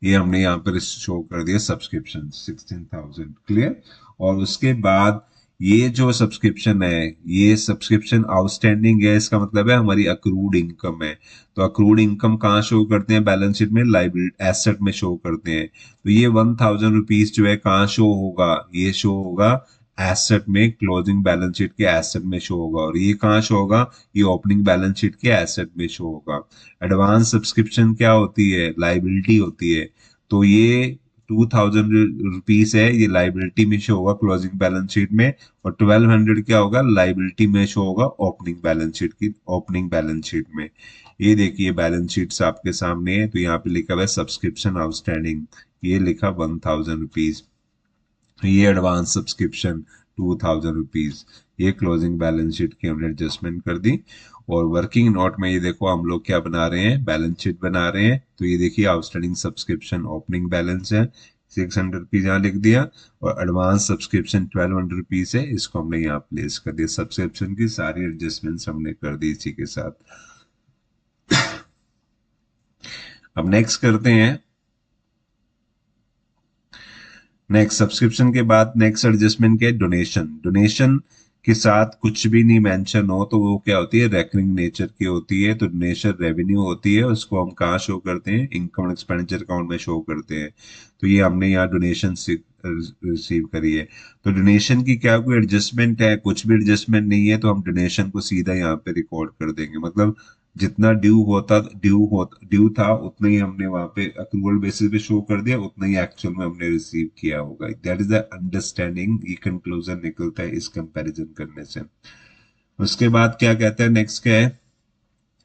ये हमने यहाँ पर शो कर दिया सब्सक्रिप्शन 16,000, क्लियर। और उसके बाद ये जो सब्सक्रिप्शन है, ये सब्सक्रिप्शन आउटस्टैंडिंग है, इसका मतलब है हमारी अक्रूड इनकम है। तो अक्रूड इनकम कहाँ शो करते हैं, बैलेंस शीट में लाइबिलिटी एसेट में शो करते हैं। तो ये 1,000 रुपीज जो है कहाँ शो होगा, ये शो होगा एसेट में, क्लोजिंग बैलेंस शीट के एसेट में शो होगा, और ये कहाँ शो होगा, ये ओपनिंग बैलेंस शीट के एसेट में शो होगा। एडवांस सब्सक्रिप्शन क्या होती है, लाइबिलिटी होती है, तो ये 2,000 रुपीज है, ये लाइबिलिटी में शो होगा क्लोजिंग बैलेंस शीट में, और 1,200 क्या होगा, लाइबिलिटी में शो होगा ओपनिंग बैलेंस शीट की, ओपनिंग बैलेंस शीट में। ये देखिए बैलेंस शीट्स आपके सामने है, तो यहाँ पे लिखा हुआ है सब्सक्रिप्शन आउटस्टैंडिंग, ये लिखा 1,000 रुपीज, ये एडवांस सब्सक्रिप्शन 2,000 रुपीज, ये क्लोजिंग बैलेंस शीट की हमने एडजस्टमेंट कर दी। और वर्किंग नोट में ये देखो हम लोग क्या बना रहे हैं, बैलेंस शीट बना रहे हैं। तो ये देखिए आउटस्टैंडिंग सब्सक्रिप्शन ओपनिंग बैलेंस है 600 रुपीज, यहाँ लिख दिया, और एडवांस सब्सक्रिप्शन 1,200 रुपीज है, इसको हमने यहाँ प्लेस कर दिया। सब्सक्रिप्शन की सारी एडजस्टमेंट्स हमने कर दी इसी के साथ। अब नेक्स्ट करते हैं, नेक्स्ट सब्सक्रिप्शन के बाद नेक्स्ट एडजस्टमेंट क्या है, डोनेशन। डोनेशन के साथ कुछ भी नहीं मेंशन हो तो वो क्या होती है, रेकरिंग नेचर की होती है। तो डोनेशन रेवेन्यू होती है, उसको हम कहाँ शो करते हैं, इनकम एक्सपेंडिचर अकाउंट में शो करते हैं। तो ये हमने यहाँ डोनेशन रिसीव करी है। तो डोनेशन की क्या कोई एडजस्टमेंट है, कुछ भी एडजस्टमेंट नहीं है, तो हम डोनेशन को सीधा यहाँ पे रिकॉर्ड कर देंगे। मतलब जितना ड्यू था उतना ही हमने वहां पे अक्रूवल बेसिस पे शो कर दिया, उतना ही एक्चुअल में हमने रिसीव किया होगा। दैट इज द अंडरस्टैंडिंग, ये कंक्लूजन निकलता है इस कंपैरिजन करने से। उसके बाद क्या कहते हैं, नेक्स्ट क्या है,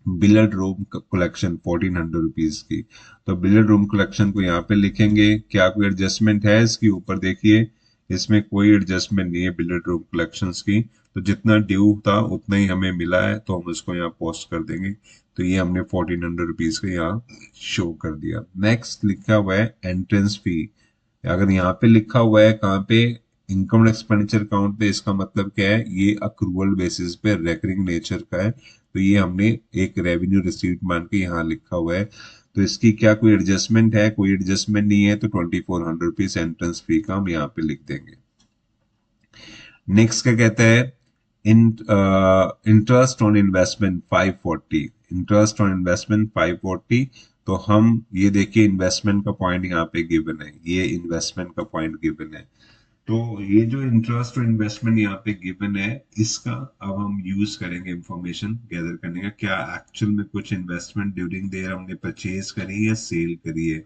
बिलड रूम कलेक्शन 1,400 रुपीज की। तो बिलड रूम कलेक्शन को यहाँ पे लिखेंगे, क्या कोई एडजस्टमेंट है इसके ऊपर, देखिए इसमें कोई एडजस्टमेंट नहीं है बिलड रूम कलेक्शंस की। तो जितना ड्यू था उतना ही हमें मिला है, तो हम उसको यहाँ पोस्ट कर देंगे। तो ये हमने 1400 रुपीज का यहाँ शो कर दिया। नेक्स्ट लिखा हुआ है एंट्रेंस फी। अगर यहाँ पे लिखा हुआ है कहाँ पे, इनकम एक्सपेंडिचर अकाउंट पे, इसका मतलब क्या है, ये अक्रूवल बेसिस पे रेकरिंग नेचर का है, तो ये हमने एक रेवेन्यू रिसीव्ड मान के यहाँ लिखा हुआ है। तो इसकी क्या कोई एडजस्टमेंट है? कोई एडजस्टमेंट नहीं है, तो 2400 रुपीज एंट्रेंस फी का हम यहाँ पे लिख देंगे। नेक्स्ट क्या कहता है, इन interest on investment 540, interest on investment 540। तो हम ये देखिए इन्वेस्टमेंट का पॉइंट यहाँ पे गिवन है, ये इन्वेस्टमेंट का पॉइंट गिवन है। तो ये जो इंटरेस्ट और इन्वेस्टमेंट यहाँ पे गिवन है, इसका अब हम यूज करेंगे इंफॉर्मेशन गैदर करने का, क्या एक्चुअल में कुछ इन्वेस्टमेंट ड्यूरिंग देयर हमने परचेज करी है या सेल करी है।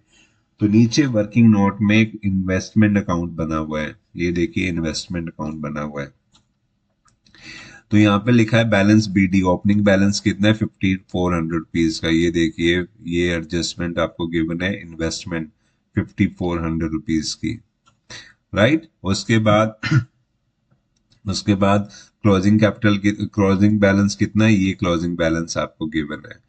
तो नीचे वर्किंग नोट में एक इन्वेस्टमेंट अकाउंट बना हुआ है, ये देखिए इन्वेस्टमेंट अकाउंट बना हुआ है। तो यहाँ पे लिखा है बैलेंस बीडी, ओपनिंग बैलेंस कितना है, 5400 रुपीज का। ये देखिए ये एडजस्टमेंट आपको गिवन है, इन्वेस्टमेंट 5400 रुपीज की, राइट। उसके बाद क्लोजिंग कैपिटल की, क्लोजिंग बैलेंस कितना है, ये क्लोजिंग बैलेंस आपको गिवन है,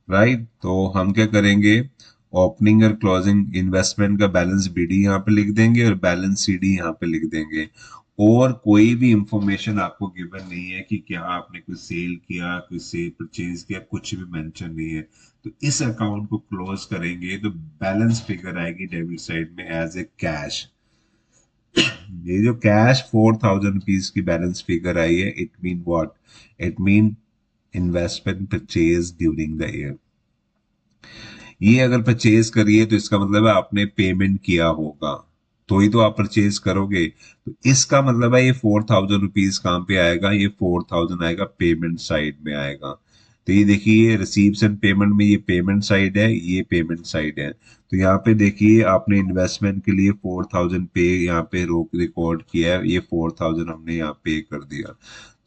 राइट। तो हम क्या करेंगे, ओपनिंग और क्लोजिंग इन्वेस्टमेंट का बैलेंस बीडी यहाँ पे लिख देंगे और बैलेंस सीडी यहाँ पे लिख देंगे। और कोई भी इंफॉर्मेशन आपको गिवन नहीं है कि क्या आपने कोई सेल किया, कोई सेल परचेज किया, कुछ भी मेंशन नहीं है। तो इस अकाउंट को क्लोज करेंगे तो बैलेंस फिगर आएगी डेबिट साइड में एज ए कैश। ये जो कैश 4000 रुपीज की बैलेंस फिगर आई है, it mean what, it mean investment purchase during the year. ये अगर परचेज करिए तो इसका मतलब है आपने पेमेंट किया होगा, तो ही तो आप परचेज करोगे। तो इसका मतलब है ये 4000 रुपीज कहाँ पे आएगा, ये 4000 आएगा पेमेंट साइड में आएगा। तो ये देखिए रिसीव्स एंड पेमेंट में ये पेमेंट साइड है, ये पेमेंट साइड है। तो यहाँ पे देखिए आपने इन्वेस्टमेंट के लिए 4000 पे यहाँ पे रोक रिकॉर्ड किया है, ये 4000 हमने यहाँ पे कर दिया।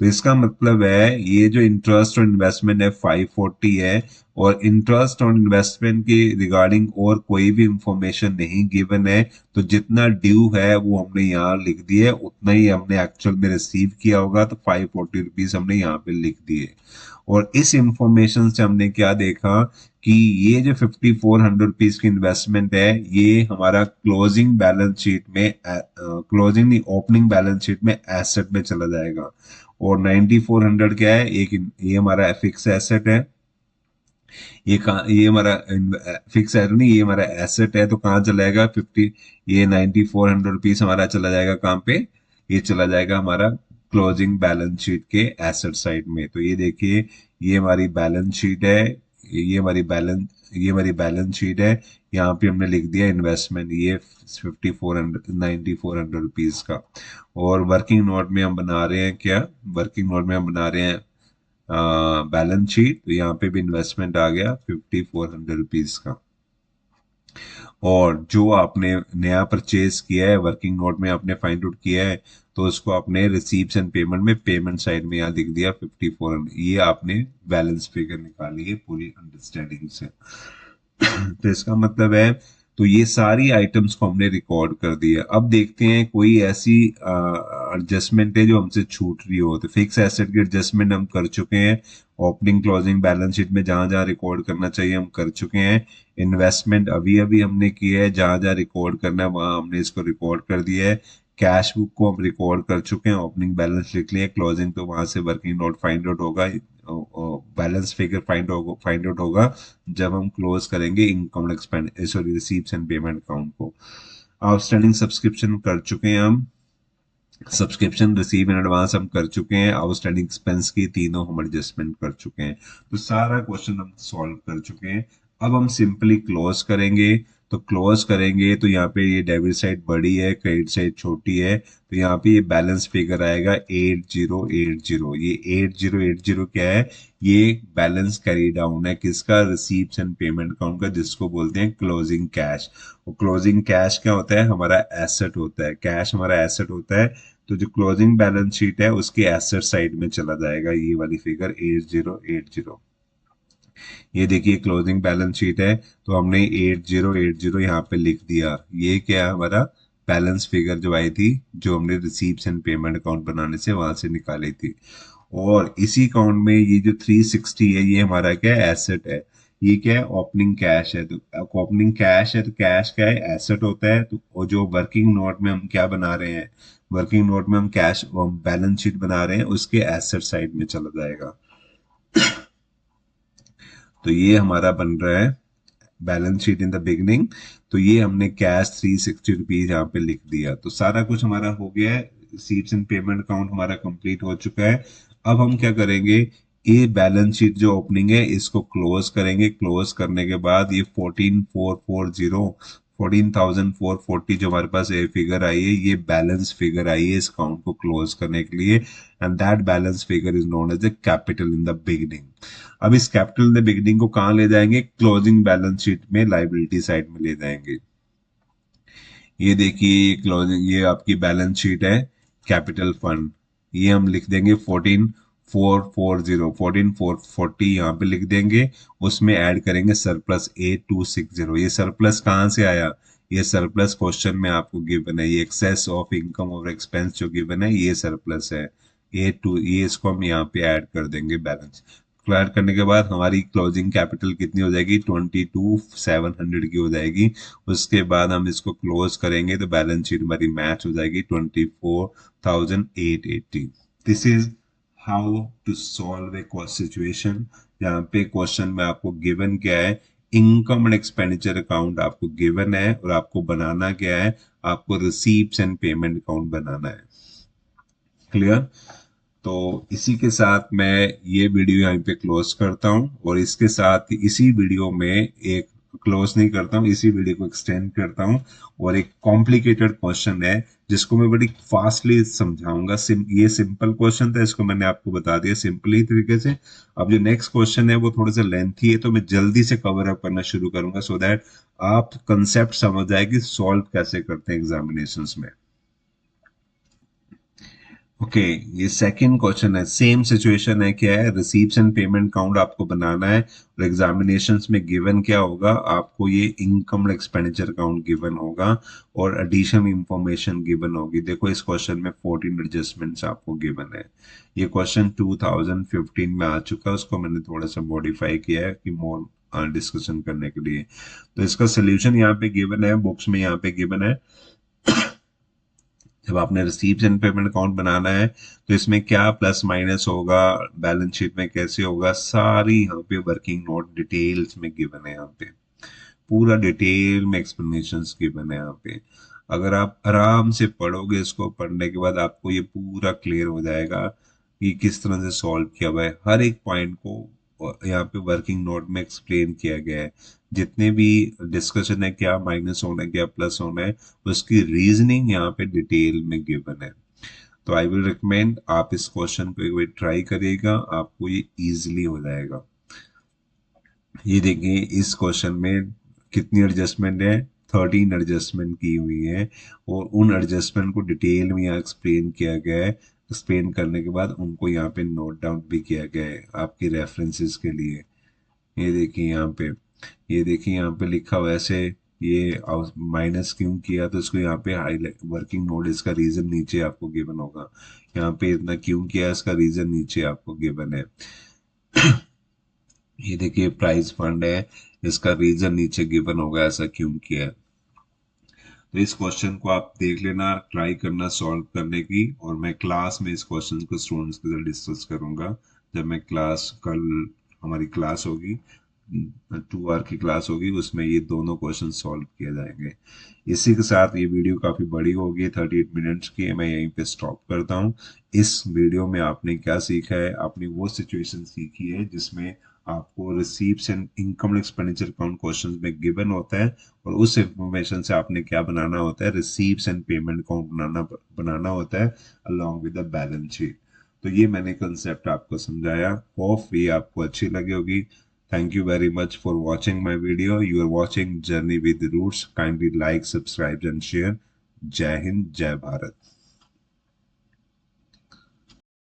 तो इसका मतलब है ये जो इंटरेस्ट और इन्वेस्टमेंट है 540 है, और इंटरेस्ट ऑन इन्वेस्टमेंट की रिगार्डिंग और कोई भी इंफॉर्मेशन नहीं गिवन है। तो जितना ड्यू है वो हमने यहाँ लिख दिए, उतना ही हमने एक्चुअल में रिसीव किया होगा, तो 540 रुपीज हमने यहाँ पे लिख दिए। और इस इंफॉर्मेशन से हमने क्या देखा कि ये जो 5400 रुपीज की इन्वेस्टमेंट है, ये हमारा क्लोजिंग बैलेंस शीट में, क्लोजिंग नहीं ओपनिंग बैलेंस शीट में एसेट में चला जाएगा। और 9400 क्या है, एक ये हमारा फिक्स एसेट है, ये हमारा फिक्स एसेट नहीं, ये हमारा एसेट है। तो कहाँ चला जाएगा 50, ये 9400 रुपीज हमारा चला जाएगा कहाँ पे, ये चला जाएगा हमारा क्लोजिंग बैलेंस शीट के एसेट साइड में। तो ये देखिए ये हमारी बैलेंस शीट है, ये हमारी बैलेंस शीट है। यहाँ पे हमने लिख दिया इन्वेस्टमेंट, ये 9400 का। और वर्किंग नोट में हम बना रहे हैं क्या, वर्किंग नोट में हम बना रहे हैं बैलेंस शीट। तो यहाँ पे भी इन्वेस्टमेंट आ गया 5400 रुपीज का। और जो आपने नया परचेज किया है वर्किंग नोट में आपने फाइंड आउट किया है, तो उसको आपने रिसीप्ट्स एंड पेमेंट में पेमेंट साइड में यहाँ लिख दिया 5400। ये आपने बैलेंस फिगर निकाली है पूरी अंडरस्टैंडिंग से। तो इसका मतलब है, तो ये सारी आइटम्स को हमने रिकॉर्ड कर दिया। अब देखते हैं कोई ऐसी एडजस्टमेंट है जो हमसे छूट रही हो। तो फिक्स एसेट की एडजस्टमेंट हम कर चुके हैं, ओपनिंग क्लोजिंग बैलेंस शीट में जहां जहां रिकॉर्ड करना चाहिए हम कर चुके हैं। इन्वेस्टमेंट अभी अभी हमने किया है, जहां जहां रिकॉर्ड करना है वहां हमने इसको रिकॉर्ड कर दिया है। कैश बुक को हम रिकॉर्ड कर चुके हैं, ओपनिंग बैलेंस लिख लिया, क्लोजिंग तो वहां से वर्किंग नोट फाइंड आउट होगा, बैलेंस फिगर फाइंड आउट होगा जब हम क्लोज करेंगे income expand sorry receipts and payment account को। आउटस्टैंडिंग सब्सक्रिप्शन कर चुके हैं हम, सब्सक्रिप्शन रिसीव इन एडवांस हम कर चुके हैं, आउटस्टैंडिंग एक्सपेंस की तीनों हम एडजस्टमेंट कर चुके हैं। तो सारा क्वेश्चन हम सॉल्व कर चुके हैं। अब हम सिंपली क्लोज करेंगे। तो क्लोज करेंगे तो यहाँ पे ये डेबिट साइड बड़ी है, क्रेडिट साइड छोटी है। तो यहाँ पे ये बैलेंस फिगर आएगा 8080। ये 8080 क्या है, ये बैलेंस कैरी डाउन है किसका, रिसीप्ट्स एंड पेमेंट अकाउंट का, जिसको बोलते हैं क्लोजिंग कैश। और क्लोजिंग कैश क्या होता है, हमारा एसेट होता है, कैश हमारा एसेट होता है। तो जो क्लोजिंग बैलेंस शीट है उसके एसेट साइड में चला जाएगा ये वाली फिगर 8080। ये देखिए क्लोजिंग बैलेंस शीट है, तो हमने 8080 यहाँ पे लिख दिया। ये क्या है, हमारा बैलेंस फिगर जो आई थी, जो हमने रिसीप्ट्स एंड पेमेंट अकाउंट बनाने से वहां से निकाली थी। और इसी अकाउंट में ये जो 360 है ये हमारा क्या है, एसेट है। ये क्या है, ओपनिंग कैश है। तो ओपनिंग कैश है तो कैश क्या है, एसेट होता है। तो और जो वर्किंग नोट में हम क्या बना रहे हैं, वर्किंग नोट में हम कैश बैलेंस शीट बना रहे हैं, उसके एसेट साइड में चला जाएगा। तो ये हमारा बन रहा है balance sheet in the beginning. तो ये हमने कैश 360 रुपीज यहाँ पे लिख दिया। तो सारा कुछ हमारा हो गया है, सीट्स एंड पेमेंट अकाउंट हमारा कंप्लीट हो चुका है। अब हम क्या करेंगे, ये बैलेंस शीट जो ओपनिंग है इसको क्लोज करेंगे। क्लोज करने के बाद ये 14,440 जो हमारे पास ये फिगर आई है, ये बैलेंस फिगर आई है इस अकाउंट को क्लोज करने के लिए। And that balance figure is known as the capital in the beginning. अब इस कैपिटल इन द बिगनिंग को कहाँ ले जाएंगे, क्लोजिंग बैलेंस शीट में लाइबिलिटी साइड में ले जाएंगे। ये देखिए क्लोजिंग, ये आपकी बैलेंस शीट है कैपिटल फंड। ये हम लिख देंगे 14,440 यहाँ पे लिख देंगे। उसमें ऐड करेंगे सरप्लस 8260। ये सरप्लस कहाँ से आया, ये सरप्लस क्वेश्चन में आपको गिवन है। ये एक्सेस ऑफ इनकम और एक्सपेंस जो गिवन है ये सरप्लस है। ये इसको हम यहाँ पे ऐड कर देंगे बैलेंस। क्लियर करने के बाद हमारी क्लोजिंग कैपिटल कितनी हो जाएगी, 22,700 की हो जाएगी। उसके बाद हम इसको क्लोज करेंगे तो बैलेंस शीट हमारी मैच हो जाएगी 24,880। This is how to solve a situation जहाँ पे क्वेश्चन में आपको गिवन क्या है, इनकम एंड एक्सपेंडिचर अकाउंट आपको गिवन है और आपको बनाना क्या है, आपको रिसीप्ट्स एंड पेमेंट अकाउंट बनाना है। क्लियर। तो इसी के साथ मैं ये वीडियो यहाँ पे क्लोज करता हूँ और इसके साथ ही इसी वीडियो में एक क्लोज नहीं करता हूँ, इसी वीडियो को एक्सटेंड करता हूँ और एक कॉम्प्लिकेटेड क्वेश्चन है जिसको मैं बड़ी फास्टली समझाऊंगा। ये सिंपल क्वेश्चन था, इसको मैंने आपको बता दिया सिंपली तरीके से। अब जो नेक्स्ट क्वेश्चन है वो थोड़ा सा लेंथी है, तो मैं जल्दी से कवर अप करना शुरू करूंगा सो दैट आप कंसेप्ट समझ जाए कि सॉल्व कैसे करते हैं एग्जामिनेशंस में। ओके ये सेकंड क्वेश्चन है, सेम सिचुएशन है। क्या है, रिसीप्ट्स एंड पेमेंट अकाउंट आपको बनाना है और एग्जामिनेशंस में गिवन क्या होगा, आपको ये इनकम एक्सपेंडिचर अकाउंट गिवन होगा और एडिशनल इंफॉर्मेशन गिवन होगी। देखो इस क्वेश्चन में 14 एडजस्टमेंट्स आपको गिवन है। ये क्वेश्चन 2015 में आ चुका है, उसको मैंने थोड़ा सा मॉडिफाई किया है कि मोर डिस्कशन करने के लिए। तो इसका सोल्यूशन यहाँ पे गिवन है, बुक्स में यहाँ पे गिवन है। जब आपने रिसीप्ट एंड पेमेंट अकाउंट बनाना है तो इसमें क्या प्लस माइनस होगा, बैलेंस शीट में कैसे होगा, सारी यहाँ पे वर्किंग नोट डिटेल्स में गिवन है। यहाँ पे पूरा डिटेल में एक्सप्लेनेशंस गिवन है यहाँ पे। अगर आप आराम से पढ़ोगे, इसको पढ़ने के बाद आपको ये पूरा क्लियर हो जाएगा कि किस तरह से सॉल्व किया हुआ है। हर एक पॉइंट को यहाँ पे वर्किंग नोट में एक्सप्लेन किया गया है। जितने भी डिस्कशन है, क्या माइनस होना है क्या प्लस होना है, उसकी रीजनिंग यहाँ पे डिटेल में गिवन है। तो आई विल रिकमेंड आप इस क्वेश्चन को एक बार ट्राई करिएगा, आपको ये इजीली हो जाएगा। ये देखिए इस क्वेश्चन में कितनी एडजस्टमेंट है, 13 एडजस्टमेंट की हुई है और उन एडजस्टमेंट को डिटेल में यहाँ एक्सप्लेन किया गया है। एक्सप्लेन करने के बाद उनको यहाँ पे नोट डाउन भी किया गया है आपकी रेफरेंसेस के लिए। ये देखिए यहाँ पे, ये देखिए यहाँ पे लिखा हुआ है ऐसे, ये माइनस क्यों किया तो इसको यहाँ पे हाईलाइट वर्किंग नोट, इसका रीजन नीचे आपको गिवन होगा। यहाँ पे इतना क्यों किया इसका रीजन नीचे आपको गिवन है। ये देखिए प्राइस फंड है, इसका रीजन नीचे गिवन होगा ऐसा क्यों किया है। तो इस क्वेश्चन को आप देख लेना, ट्राई करना सॉल्व करने की, और मैं क्लास में इस क्वेश्चन को स्टूडेंट्स के साथ डिस्कस करूंगा। जब मैं क्लास कल हमारी क्लास होगी, 2 आवर की क्लास होगी, उसमें ये दोनों क्वेश्चन सॉल्व किए जाएंगे। इसी के साथ ये वीडियो काफ़ी बड़ी होगी, 38 मिनट्स की, मैं यहीं पे स्टॉप करता हूँ। इस वीडियो में आपने क्या सीखा है, आपने वो सिचुएशन सीखी है जिसमें आपको receipts and income expenditure account questions में गिवन होता है और उस इंफॉर्मेशन से आपने क्या बनाना होता है, रिसीप्ट्स एंड पेमेंट अकाउंट बनाना होता है along with the balance sheet. तो ये मैंने कंसेप्ट आपको समझाया, होप ये आपको अच्छी लगी होगी। Thank you very much for watching my video. You are watching Journey with the Roots. Kindly like, subscribe and share. Jai Hind, Jai Bharat.